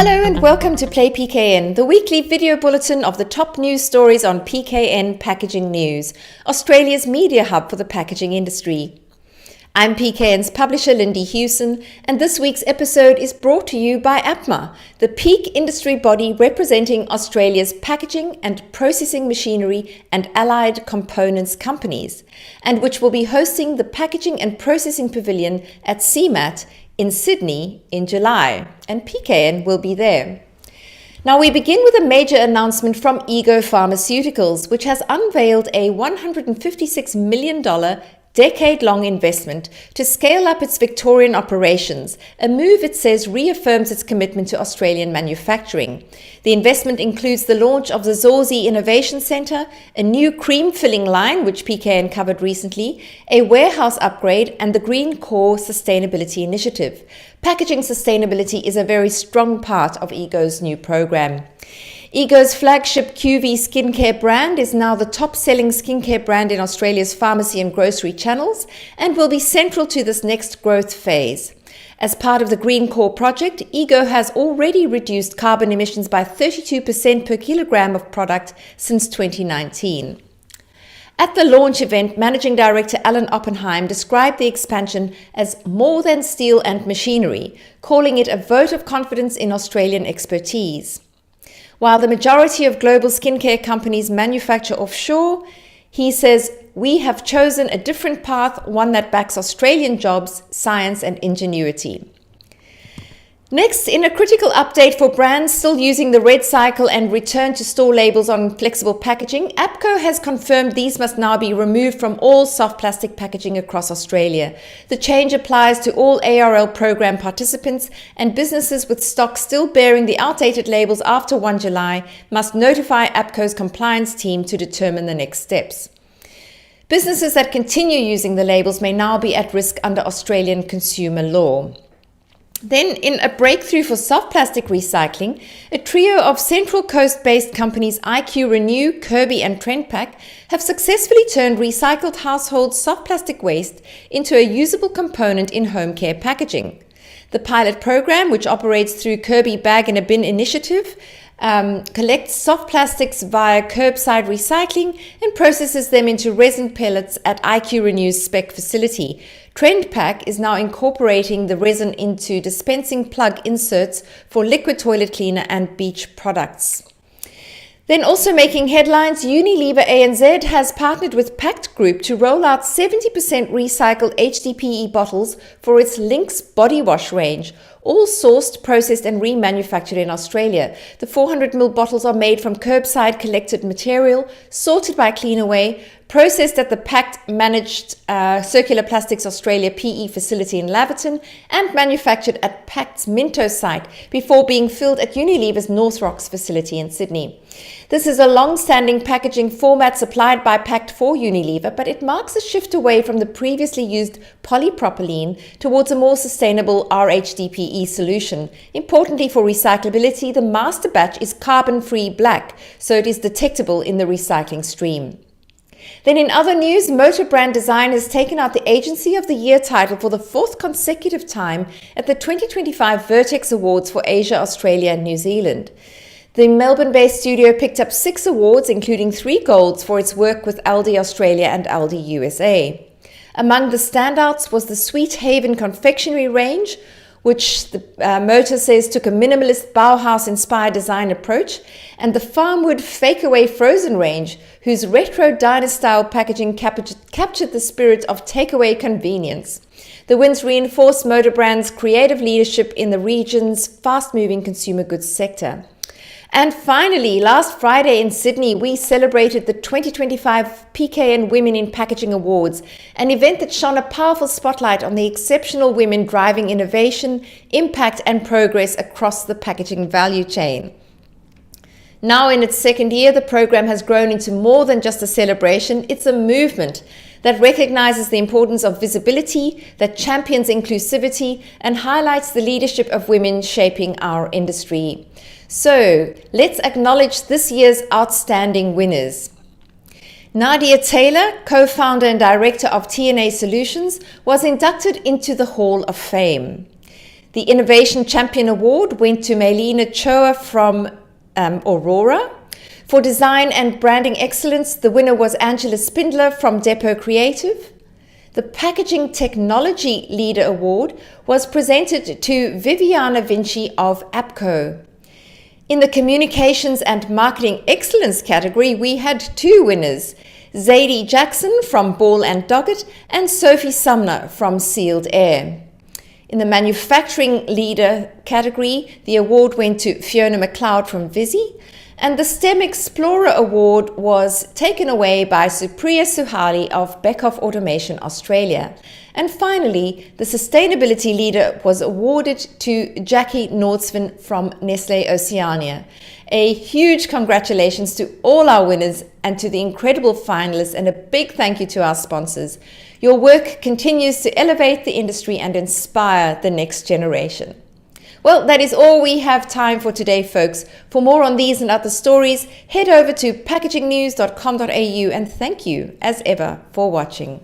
Hello and welcome to Play PKN, the weekly video bulletin of the top news stories on PKN Packaging News, Australia's media hub for the packaging industry. I'm PKN's publisher Lindy Hewson, and this week's episode is brought to you by APMA, the peak industry body representing Australia's packaging and processing machinery and allied components companies, and which will be hosting the Packaging and Processing Pavilion at CMAT in Sydney in July, and PKN will be there. Now we begin with a major announcement from Pharmaceuticals, which has unveiled a $156 million decade-long investment to scale up its Victorian operations, a move it says reaffirms its commitment to Australian manufacturing. The investment includes the launch of the Zorzi Innovation Centre, a new cream filling line, which PKN covered recently, a warehouse upgrade, and the Green Core Sustainability Initiative. Packaging sustainability is a very strong part of EGO's new program. EGO's flagship QV skincare brand is now the top-selling skincare brand in Australia's pharmacy and grocery channels and will be central to this next growth phase. As part of the Green Core project, EGO has already reduced carbon emissions by 32% per kilogram of product since 2019. At the launch event, Managing Director Alan Oppenheim described the expansion as more than steel and machinery, calling it a vote of confidence in Australian expertise. While the majority of global skincare companies manufacture offshore, he says, we have chosen a different path, one that backs Australian jobs, science and ingenuity. Next, in a critical update for brands still using the REDcycle and return to store labels on flexible packaging, APCO has confirmed these must now be removed from all soft plastic packaging across Australia. The change applies to all ARL program participants, and businesses with stock still bearing the outdated labels after 1 July must notify APCO's compliance team to determine the next steps. Businesses that continue using the labels may now be at risk under Australian consumer law. Then, in a breakthrough for soft plastic recycling, a trio of Central Coast-based companies iQRenew, Curby and TrendPac have successfully turned recycled household soft plastic waste into a usable component in home care packaging. The pilot program, which operates through Curby Bag in a Bin initiative, collects soft plastics via curbside recycling and processes them into resin pellets at iQRenew's spec facility. TrendPac is now incorporating the resin into dispensing plug inserts for liquid toilet cleaner and beach products. Then also making headlines, Unilever ANZ has partnered with Pact Group to roll out 70% recycled HDPE bottles for its Lynx body wash range, all sourced, processed and remanufactured in Australia. The 400ml bottles are made from curbside collected material, sorted by Cleanaway, processed at the Pact managed Circular Plastics Australia PE facility in Laverton, and manufactured at Pact's Minto site before being filled at Unilever's North Rocks facility in Sydney. This is a long-standing packaging format supplied by Pact for Unilever, but it marks a shift away from the previously used polypropylene towards a more sustainable RHDPE solution. Importantly for recyclability, the master batch is carbon-free black, so it is detectable in the recycling stream. Then in other news, Motor Brand Design has taken out the Agency of the Year title for the fourth consecutive time at the 2025 Vertex Awards for Asia, Australia and New Zealand. The Melbourne-based studio picked up 6 awards, including 3 golds for its work with Aldi Australia and Aldi USA. Among the standouts was the Sweet Haven confectionery range, which the Motor says took a minimalist Bauhaus-inspired design approach, and the Farmwood Fake-Away Frozen range, whose retro diner-style packaging captured the spirit of takeaway convenience. The wins reinforced Motor Brand's creative leadership in the region's fast-moving consumer goods sector. And finally, last Friday in Sydney, we celebrated the 2025 PKN Women in Packaging Awards, an event that shone a powerful spotlight on the exceptional women driving innovation, impact and progress across the packaging value chain. Now in its second year, the program has grown into more than just a celebration. It's a movement that recognizes the importance of visibility, that champions inclusivity, and highlights the leadership of women shaping our industry. So let's acknowledge this year's outstanding winners. Nadia Taylor, co-founder and director of TNA Solutions, was inducted into the Hall of Fame. The Innovation Champion Award went to Maylene Choa from Aurora. For Design and Branding Excellence, the winner was Angela Spindler from Depot Creative. The Packaging Technology Leader Award was presented to Viviana Vinci of APCO. In the Communications and Marketing Excellence category, we had 2 winners, Zadie Jackson from Ball and Doggett and Sophie Sumner from Sealed Air. In the Manufacturing Leader category, the award went to Fiona McLeod from Visi, and the STEM Explorer Award was taken away by Supriya Suhali of Beckhoff Automation Australia. And finally, the Sustainability Leader was awarded to Jackie Nordsven from Nestlé Oceania. A huge congratulations to all our winners and to the incredible finalists, and a big thank you to our sponsors. Your work continues to elevate the industry and inspire the next generation. Well, that is all we have time for today, folks. For more on these and other stories, head over to packagingnews.com.au, and thank you, as ever, for watching.